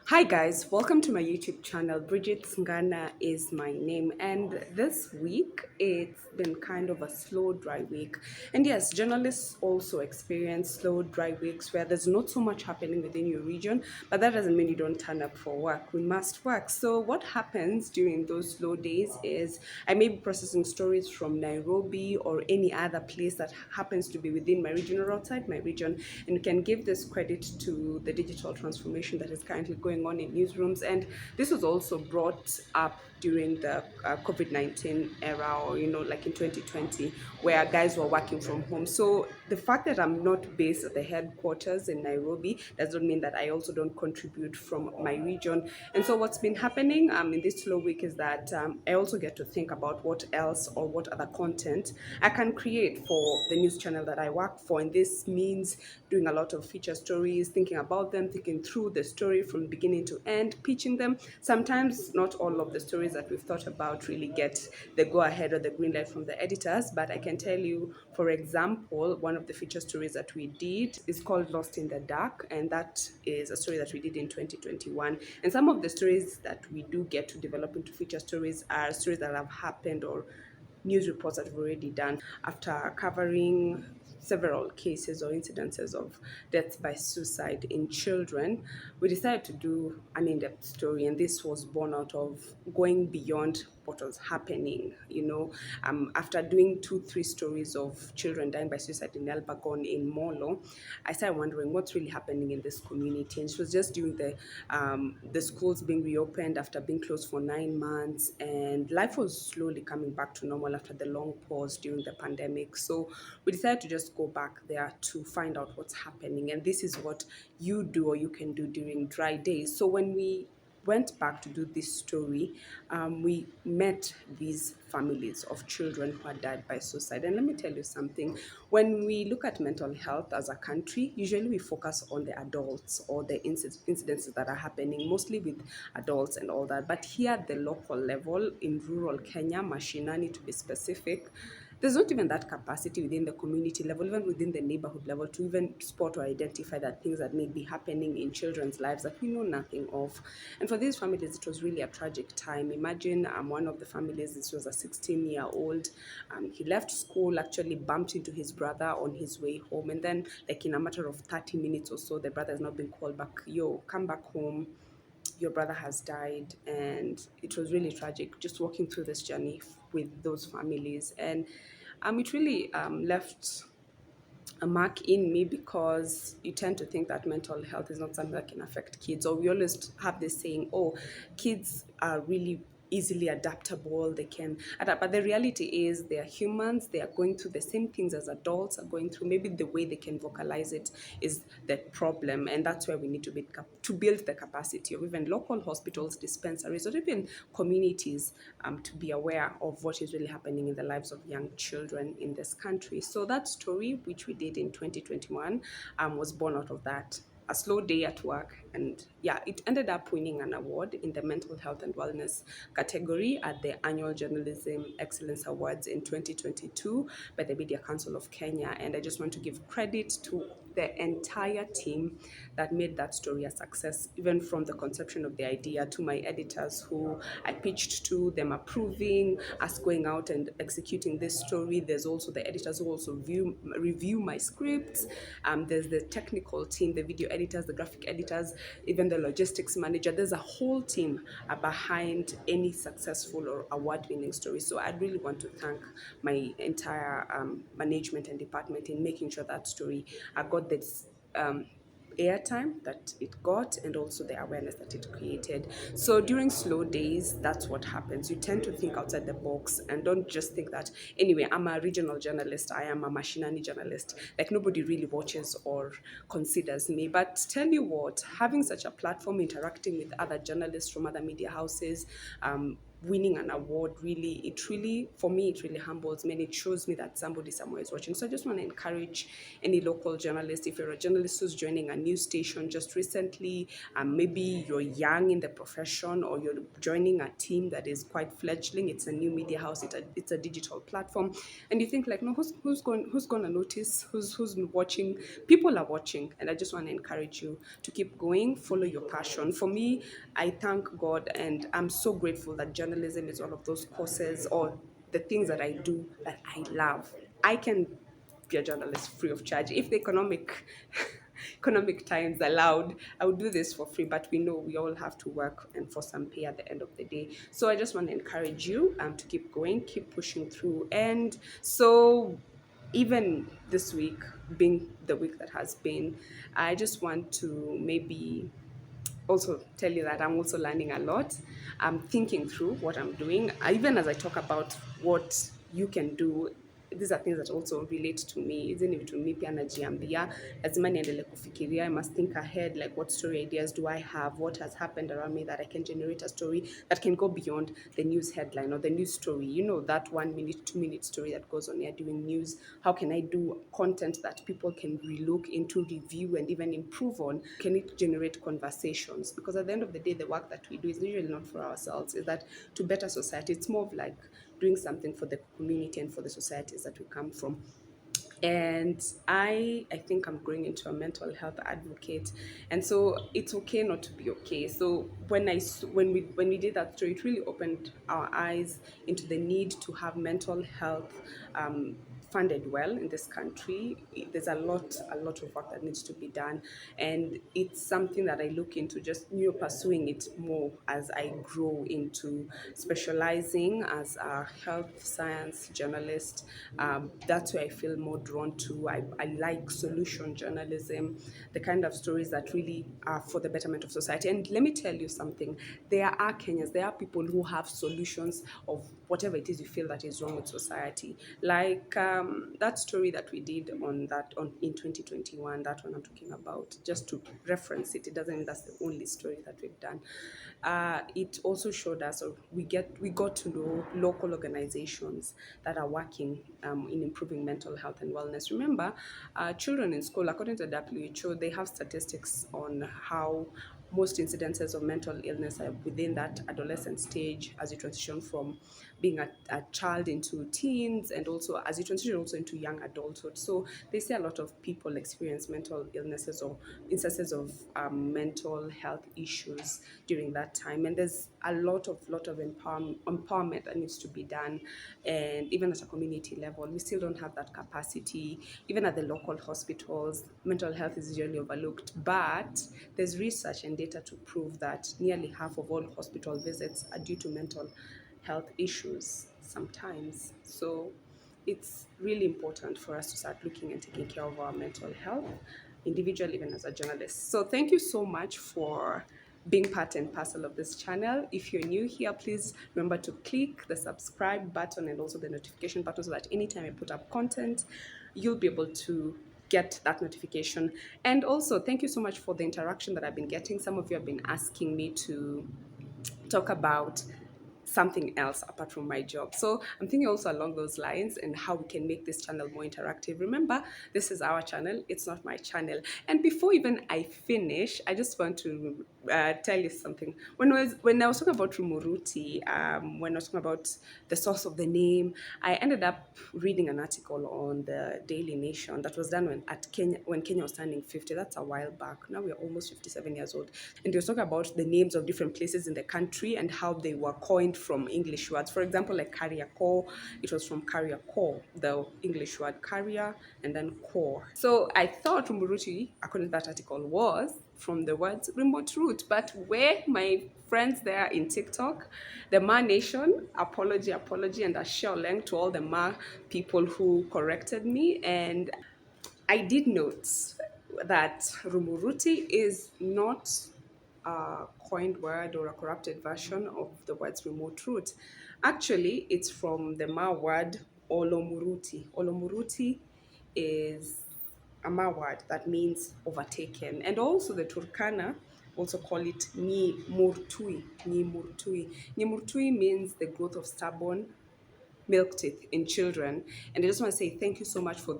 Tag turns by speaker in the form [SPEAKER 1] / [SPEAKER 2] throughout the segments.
[SPEAKER 1] Hi guys, welcome to my YouTube channel. Bridget Ngana is my name, and this week it's been kind of a slow, dry week. And yes, journalists also experience slow, dry weeks where there's not so much happening within your region, but that doesn't mean you don't turn up for work. We must work. So, what happens during those slow days is I may be processing stories from Nairobi or any other place that happens to be within my region or outside my region, and can give this credit to the digital transformation that is currently going on in newsrooms. And this was also brought up during the COVID-19 era, or like in 2020, where guys were working from home. So the fact that I'm not based at the headquarters in Nairobi doesn't mean that I also don't contribute from my region. And so what's been happening in this slow week is that I also get to think about what else or what other content I can create for the news channel that I work for. And this means doing a lot of feature stories, thinking about them, thinking through the story from beginning to end, pitching them. Sometimes not all of the stories that we've thought about really get the go ahead or the green light from the editors, but I can tell you, for example, one of the feature stories that we did is called Lost in the Dark, and that is a story that we did in 2021. And some of the stories that we do get to develop into feature stories are stories that have happened or news reports that we've already done after covering several cases or incidences of deaths by suicide in children. We decided to do an in-depth story, and this was born out of going beyond what was happening. After doing 2 3 stories of children dying by suicide in Elbagon in Molo, I started wondering what's really happening in this community. And it was just during the schools being reopened after being closed for 9 months, and life was slowly coming back to normal after the long pause during the pandemic. So we decided to just go back there to find out what's happening, and this is what you do or you can do during dry days. So when we went back to do this story, we met these families of children who had died by suicide. And let me tell you something. When we look at mental health as a country, usually we focus on the adults or the incidences that are happening, mostly with adults and all that. But here at the local level, in rural Kenya, Mashinani to be specific, there's not even that capacity within the community level, even within the neighborhood level, to even spot or identify that things that may be happening in children's lives that we know nothing of. And for these families, it was really a tragic time. Imagine one of the families, this was a 16-year-old. He left school, actually bumped into his brother on his way home. And then, like in a matter of 30 minutes or so, the brother has not been called back. Yo, come back home, your brother has died. And it was really tragic just walking through this journey with those families. And it really left a mark in me, because you tend to think that mental health is not something that can affect kids, or we always have this saying, oh, kids are really easily adaptable, they can adapt. But the reality is they are humans, they are going through the same things as adults are going through. Maybe the way they can vocalize it is the problem, and that's where we need to build the capacity of even local hospitals, dispensaries, or even communities, to be aware of what is really happening in the lives of young children in this country. So that story, which we did in 2021, was born out of that, a slow day at work. And yeah, it ended up winning an award in the mental health and wellness category at the annual Journalism Excellence Awards in 2022 by the Media Council of Kenya. And I just want to give credit to the entire team that made that story a success, even from the conception of the idea to my editors who I pitched to, them approving, us going out and executing this story. There's also the editors who also review my scripts. There's the technical team, the video editors, the graphic editors, even the logistics manager. There's a whole team behind any successful or award-winning story. So I really want to thank my entire management and department in making sure that story got this airtime that it got, and also the awareness that it created. So during slow days, that's what happens. You tend to think outside the box and don't just think that, anyway, I'm a regional journalist, I am a Mashinani journalist. Like, nobody really watches or considers me. But tell you what, having such a platform, interacting with other journalists from other media houses, winning an award, really, it really, for me, it really humbles me, and it shows me that somebody somewhere is watching. So I just want to encourage any local journalist, if you're a journalist who's joining a news station just recently, maybe you're young in the profession, or you're joining a team that is quite fledgling, it's a new media house, it's a digital platform, and you think like, no, who's going to notice, who's watching? People are watching, and I just want to encourage you to keep going, follow your passion. For me, I thank God, and I'm so grateful that journalism is one of those courses or the things that I do that I love. I can be a journalist free of charge if the economic times allowed. I would do this for free, but we know we all have to work and for some pay at the end of the day. So I just want to encourage you to keep going, keep pushing through. And so even this week, being the week that has been, I just want to maybe also tell you that I'm also learning a lot. I'm thinking through what I'm doing. Even as I talk about what you can do, these are things that also relate to me. Isn't it, to me pia najiambia lazima niendelee kufikiria. I must think ahead, like what story ideas do I have, what has happened around me that I can generate a story that can go beyond the news headline or the news story. You know, that 1 minute, 2 minute story that goes on here doing news. How can I do content that people can relook into, review, and even improve on? Can it generate conversations? Because at the end of the day, the work that we do is usually not for ourselves, is that to better society. It's more of like doing something for the community and for the societies that we come from. And I think I'm growing into a mental health advocate, and so it's okay not to be okay. So when we did that story, it really opened our eyes into the need to have mental health funded well in this country. There's a lot of work that needs to be done, and it's something that I look into, just pursuing it more as I grow into specializing as a health science journalist. That's where I feel more drawn to. I like solution journalism, the kind of stories that really are for the betterment of society. And let me tell you something, there are Kenyans, there are people who have solutions of whatever it is you feel that is wrong with society. Like that story that we did on in 2021, that one I'm talking about, just to reference it, it doesn't mean that's the only story that we've done. It also showed us, or we got to know local organizations that are working in improving mental health and wellness. Remember, children in school, according to the WHO, they have statistics on how most incidences of mental illness are within that adolescent stage, as you transition from being a child into teens, and also as you transition also into young adulthood. So they say a lot of people experience mental illnesses or instances of mental health issues during that time. And there's a lot of empowerment that needs to be done. And even at a community level, we still don't have that capacity. Even at the local hospitals, mental health is usually overlooked. But there's research and data to prove that nearly half of all hospital visits are due to mental health issues sometimes. So it's really important for us to start looking and taking care of our mental health, individually, even as a journalist. So thank you so much for being part and parcel of this channel. If you're new here, please remember to click the subscribe button and also the notification button, so that anytime I put up content, you'll be able to get that notification. And also, thank you so much for the interaction that I've been getting. Some of you have been asking me to talk about something else apart from my job. So I'm thinking also along those lines and how we can make this channel more interactive. Remember, this is our channel, it's not my channel. And before even I finish, I just want to tell you something. When I was talking about Rumuruti, when I was talking about the source of the name, I ended up reading an article on the Daily Nation that was done when Kenya was turning 50. That's a while back. Now we're almost 57 years old. And they were talking about the names of different places in the country and how they were coined from English words. For example, like Kariakor, it was from Kariakor, the English word carrier, and then core. So I thought Rumuruti, according to that article, was from the words remote root. But where my friends there in TikTok, the Ma Nation, apology, and a share length to all the Ma people who corrected me. And I did note that Rumuruti is not a coined word or a corrupted version of the words remote root. Actually, it's from the Ma word Olomuruti. Olomuruti is a Ma word that means overtaken. And also the Turkana also call it Ni Murtui. Ni Murtui. Ni Murtui means the growth of stubborn milk teeth in children. And I just want to say thank you so much for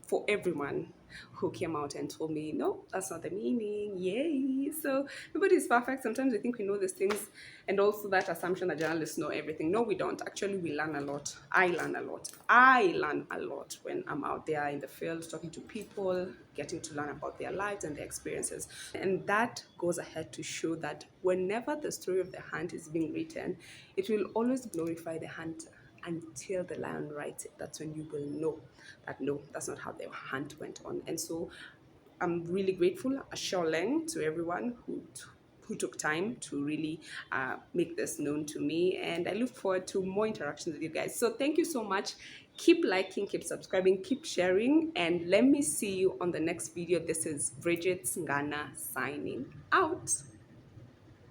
[SPEAKER 1] for everyone who came out and told me, no, that's not the meaning. Yay. So nobody's perfect. Sometimes we think we know these things. And also that assumption that journalists know everything. No, we don't. Actually, we learn a lot. I learn a lot. I learn a lot when I'm out there in the field talking to people, getting to learn about their lives and their experiences. And that goes ahead to show that whenever the story of the hunt is being written, it will always glorify the hunter until the lion writes it. That's when you will know that no, that's not how the hunt went on. And so I'm really grateful, Leng, to everyone who took time to really make this known to me. And I look forward to more interactions with you guys. So thank you so much. Keep liking, keep subscribing, keep sharing, and let me see you on the next video. This is Bridget Ngana signing out.